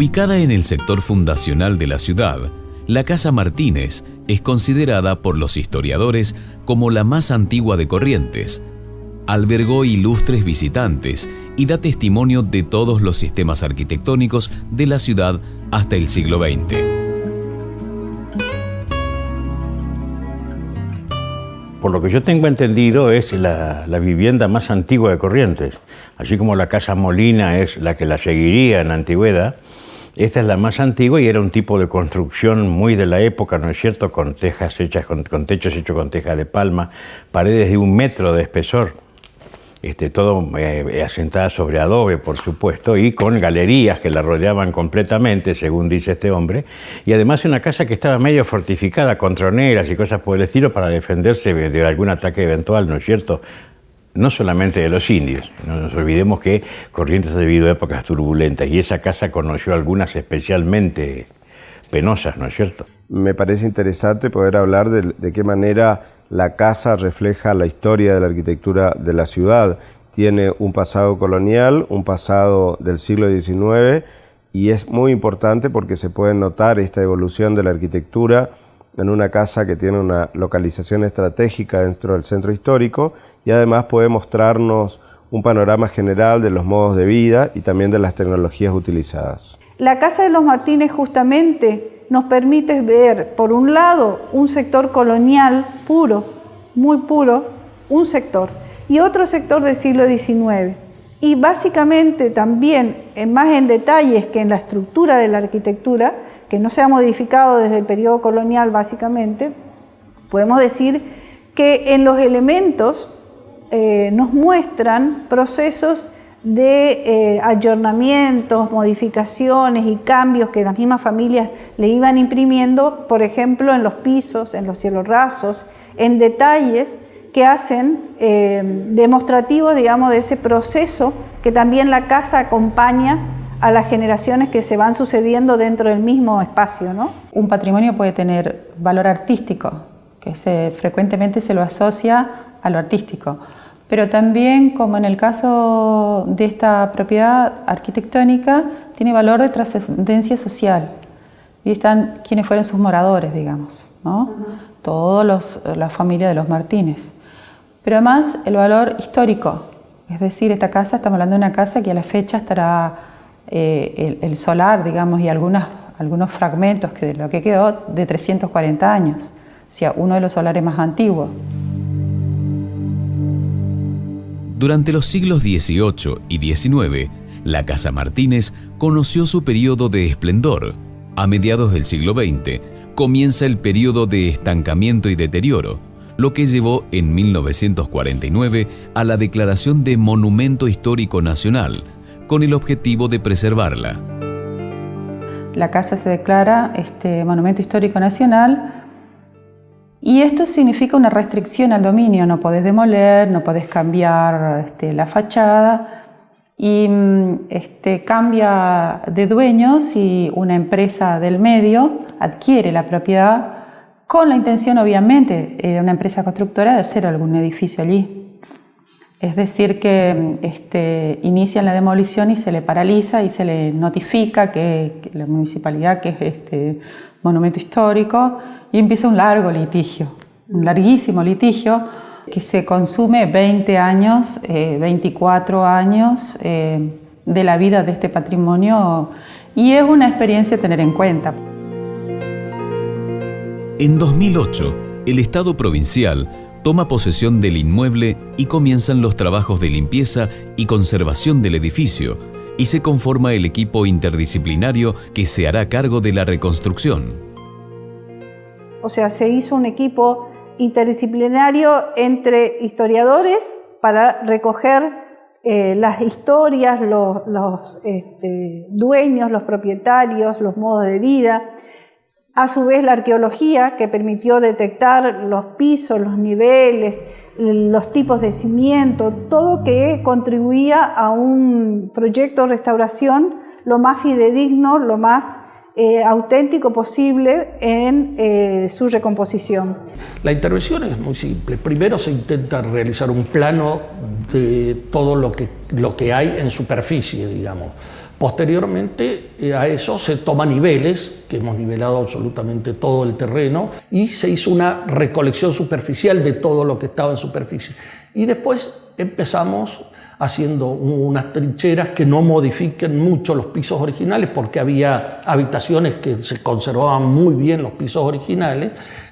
Ubicada en el sector fundacional de la ciudad, la Casa Martínez es considerada por los historiadores como la más antigua de Corrientes. Albergó ilustres visitantes y da testimonio de todos los sistemas arquitectónicos de la ciudad hasta el siglo XX. Por lo que yo tengo entendido, es la vivienda más antigua de Corrientes. Así como la Casa Molina es la que la seguiría en la antigüedad, esta es la más antigua y era un tipo de construcción muy de la época, ¿no es cierto?, con tejas hechas, con techos hechos con teja de palma, paredes de 1 metro de espesor, todo asentada sobre adobe, por supuesto, y con galerías que la rodeaban completamente, según dice este hombre, y además una casa que estaba medio fortificada con troneras y cosas por el estilo para defenderse de algún ataque eventual, ¿no es cierto?, no solamente de los indios. No nos olvidemos que Corrientes ha vivido épocas turbulentas y esa casa conoció algunas especialmente penosas, ¿no es cierto? Me parece interesante poder hablar de qué manera la casa refleja la historia de la arquitectura de la ciudad. Tiene un pasado colonial, un pasado del siglo XIX, y es muy importante porque se puede notar esta evolución de la arquitectura en una casa que tiene una localización estratégica dentro del centro histórico y además puede mostrarnos un panorama general de los modos de vida y también de las tecnologías utilizadas. La Casa de los Martínez justamente nos permite ver, por un lado, un sector colonial puro, muy puro, un sector, y otro sector del siglo XIX. Y básicamente también, más en detalles que en la estructura de la arquitectura, que no se ha modificado desde el periodo colonial básicamente, podemos decir que en los elementos nos muestran procesos de ayornamientos, modificaciones y cambios que las mismas familias le iban imprimiendo, por ejemplo, en los pisos, en los cielos rasos, en detalles que hacen demostrativos, digamos, de ese proceso que también la casa acompaña a las generaciones que se van sucediendo dentro del mismo espacio, ¿no? Un patrimonio puede tener valor artístico, que frecuentemente se lo asocia a lo artístico, pero también, como en el caso de esta propiedad arquitectónica, tiene valor de trascendencia social. Y están quienes fueron sus moradores, digamos, ¿no? Todos la familia de los Martínez. Pero además el valor histórico, es decir, esta casa, estamos hablando de una casa que a la fecha estará el solar, digamos, y algunos fragmentos de lo que quedó de 340 años, o sea, uno de los solares más antiguos. Durante los siglos XVIII y XIX, la Casa Martínez conoció su periodo de esplendor. A mediados del siglo XX, comienza el periodo de estancamiento y deterioro, lo que llevó en 1949 a la declaración de Monumento Histórico Nacional, con el objetivo de preservarla. La casa se declara Monumento Histórico Nacional y esto significa una restricción al dominio. No podés demoler, no podés cambiar la fachada y cambia de dueños y una empresa del medio adquiere la propiedad con la intención, obviamente, una empresa constructora de hacer algún edificio allí. Es decir, que inician la demolición y se le paraliza y se le notifica que la municipalidad que es monumento histórico y empieza un largo litigio, un larguísimo litigio que se consume 20 años, 24 años de la vida de este patrimonio y es una experiencia a tener en cuenta. En 2008, el Estado provincial toma posesión del inmueble y comienzan los trabajos de limpieza y conservación del edificio y se conforma el equipo interdisciplinario que se hará cargo de la reconstrucción. O sea, se hizo un equipo interdisciplinario entre historiadores para recoger las historias, los dueños, los propietarios, los modos de vida. A su vez, la arqueología, que permitió detectar los pisos, los niveles, los tipos de cimiento, todo que contribuía a un proyecto de restauración lo más fidedigno, lo más auténtico posible en su recomposición. La intervención es muy simple. Primero se intenta realizar un plano de todo lo que hay en superficie, digamos. Posteriormente a eso se toman niveles, que hemos nivelado absolutamente todo el terreno, y se hizo una recolección superficial de todo lo que estaba en superficie. Y después empezamos haciendo unas trincheras que no modifiquen mucho los pisos originales, porque había habitaciones que se conservaban muy bien los pisos originales,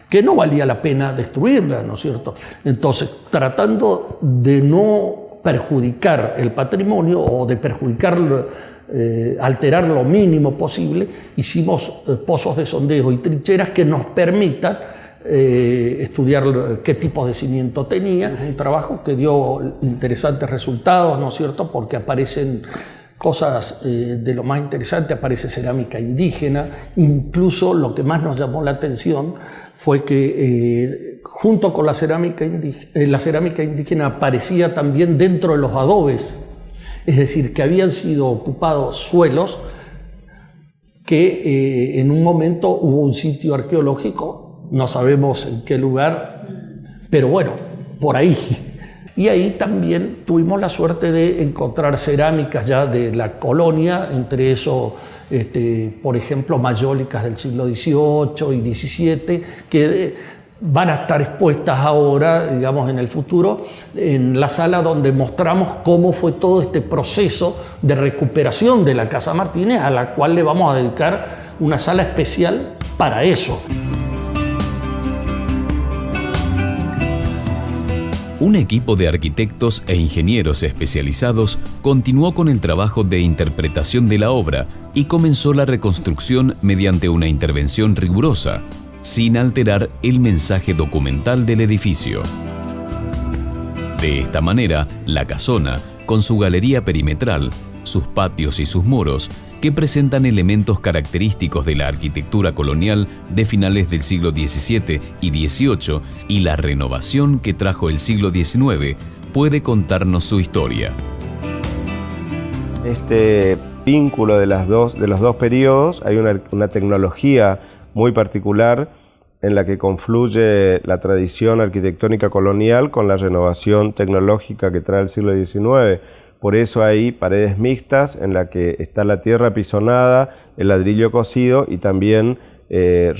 que no valía la pena destruirlas, ¿no es cierto? Entonces, tratando de no perjudicar el patrimonio o de perjudicarlo, alterar lo mínimo posible, hicimos pozos de sondeo y trincheras que nos permitan estudiar qué tipo de cimiento tenía. Un trabajo que dio interesantes resultados, ¿no es cierto?, porque aparecen cosas de lo más interesante, aparece cerámica indígena. Incluso lo que más nos llamó la atención fue que junto con la cerámica indígena aparecía también dentro de los adobes, es decir, que habían sido ocupados suelos que en un momento hubo un sitio arqueológico, no sabemos en qué lugar, pero bueno, por ahí. Y ahí también tuvimos la suerte de encontrar cerámicas ya de la colonia, entre eso, por ejemplo, mayólicas del siglo XVIII y XVII, que van a estar expuestas ahora, digamos, en el futuro, en la sala donde mostramos cómo fue todo este proceso de recuperación de la Casa Martínez, a la cual le vamos a dedicar una sala especial para eso. Un equipo de arquitectos e ingenieros especializados continuó con el trabajo de interpretación de la obra y comenzó la reconstrucción mediante una intervención rigurosa, sin alterar el mensaje documental del edificio. De esta manera, la casona, con su galería perimetral, sus patios y sus muros, que presentan elementos característicos de la arquitectura colonial de finales del siglo XVII y XVIII y la renovación que trajo el siglo XIX, puede contarnos su historia. Este vínculo de los dos periodos, hay una tecnología muy particular en la que confluye la tradición arquitectónica colonial con la renovación tecnológica que trae el siglo XIX. Por eso hay paredes mixtas en la que está la tierra pisonada, el ladrillo cocido y también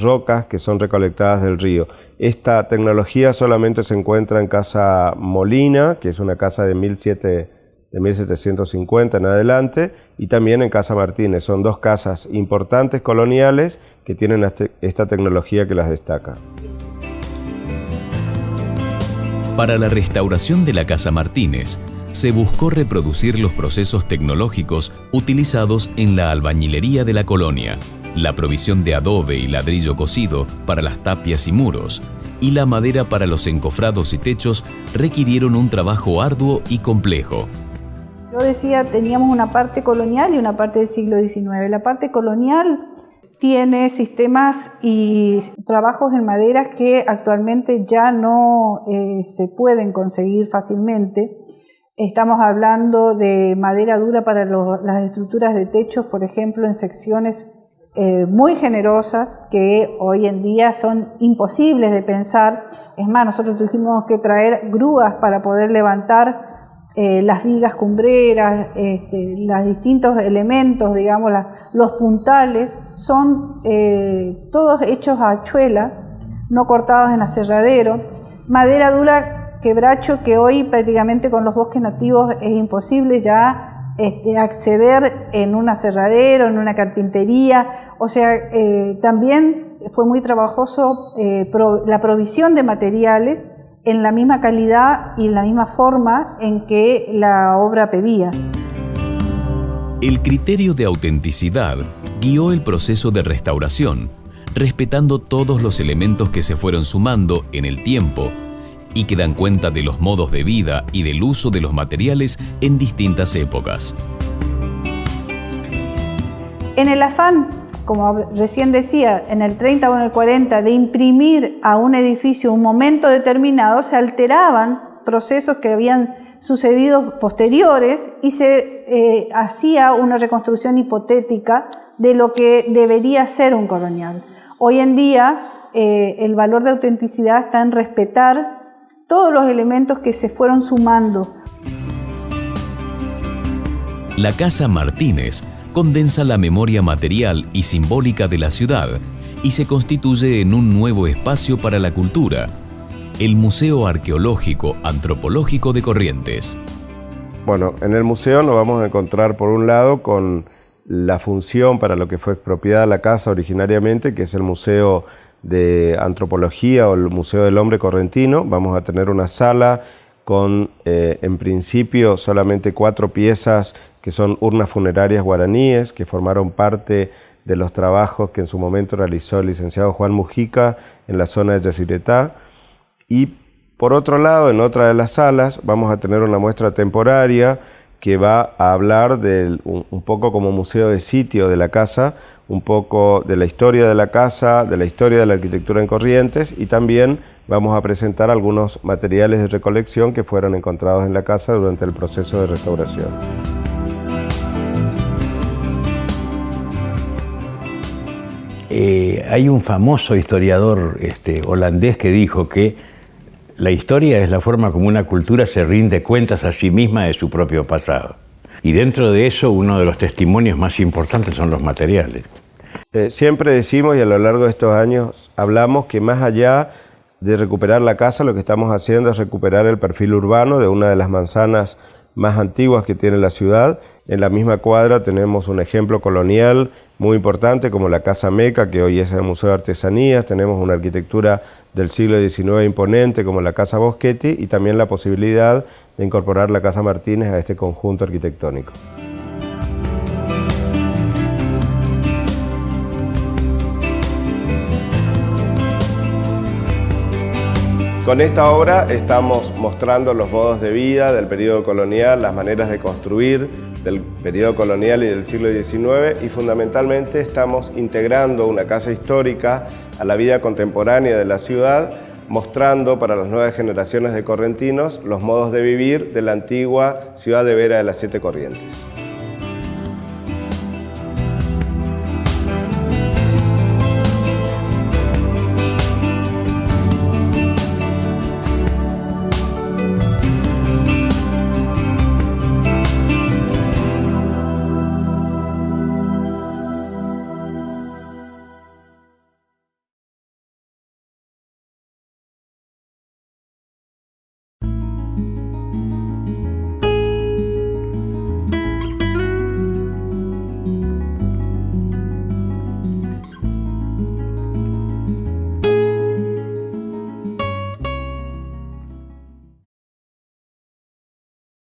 rocas que son recolectadas del río. Esta tecnología solamente se encuentra en Casa Molina, que es una casa de 1750 en adelante, y también en Casa Martínez. Son dos casas importantes coloniales que tienen esta tecnología que las destaca. Para la restauración de la Casa Martínez, se buscó reproducir los procesos tecnológicos utilizados en la albañilería de la colonia, la provisión de adobe y ladrillo cocido para las tapias y muros, y la madera para los encofrados y techos requirieron un trabajo arduo y complejo. Yo decía, teníamos una parte colonial y una parte del siglo XIX. La parte colonial tiene sistemas y trabajos en maderas que actualmente ya no se pueden conseguir fácilmente. Estamos hablando de madera dura para las estructuras de techos, por ejemplo, en secciones muy generosas que hoy en día son imposibles de pensar. Es más, nosotros tuvimos que traer grúas para poder levantar las vigas cumbreras, los distintos elementos, digamos, los puntales, son todos hechos a hachuela, no cortados en aserradero. Madera dura quebracho que hoy prácticamente con los bosques nativos es imposible ya acceder en un aserradero, en una carpintería. O sea, también fue muy trabajoso la provisión de materiales en la misma calidad y en la misma forma en que la obra pedía. El criterio de autenticidad guió el proceso de restauración, respetando todos los elementos que se fueron sumando en el tiempo y que dan cuenta de los modos de vida y del uso de los materiales en distintas épocas. En el afán, como recién decía, en el 30 o en el 40, de imprimir a un edificio un momento determinado, se alteraban procesos que habían sucedidos posteriores y se hacía una reconstrucción hipotética de lo que debería ser un colonial. Hoy en día el valor de autenticidad está en respetar todos los elementos que se fueron sumando. La Casa Martínez condensa la memoria material y simbólica de la ciudad y se constituye en un nuevo espacio para la cultura, el Museo Arqueológico Antropológico de Corrientes. Bueno, en el museo nos vamos a encontrar por un lado con la función para lo que fue expropiada la casa originariamente, que es el Museo de Antropología o el Museo del Hombre Correntino. Vamos a tener una sala con, en principio, solamente 4 piezas que son urnas funerarias guaraníes, que formaron parte de los trabajos que en su momento realizó el licenciado Juan Mujica en la zona de Yacyretá. Y por otro lado, en otra de las salas, vamos a tener una muestra temporaria que va a hablar un poco como museo de sitio de la casa, un poco de la historia de la casa, de la historia de la arquitectura en Corrientes, y también vamos a presentar algunos materiales de recolección que fueron encontrados en la casa durante el proceso de restauración. Hay un famoso historiador holandés que dijo que la historia es la forma como una cultura se rinde cuentas a sí misma de su propio pasado. Y dentro de eso, uno de los testimonios más importantes son los materiales. Siempre decimos, y a lo largo de estos años hablamos, que más allá de recuperar la casa, lo que estamos haciendo es recuperar el perfil urbano de una de las manzanas más antiguas que tiene la ciudad. En la misma cuadra tenemos un ejemplo colonial muy importante como la Casa Meca, que hoy es el Museo de Artesanías. Tenemos una arquitectura del siglo XIX imponente como la Casa Boschetti, y también la posibilidad de incorporar la Casa Martínez a este conjunto arquitectónico. Con esta obra estamos mostrando los modos de vida del periodo colonial, las maneras de construir del periodo colonial y del siglo XIX, y fundamentalmente estamos integrando una casa histórica a la vida contemporánea de la ciudad, mostrando para las nuevas generaciones de correntinos los modos de vivir de la antigua ciudad de Vera de las Siete Corrientes.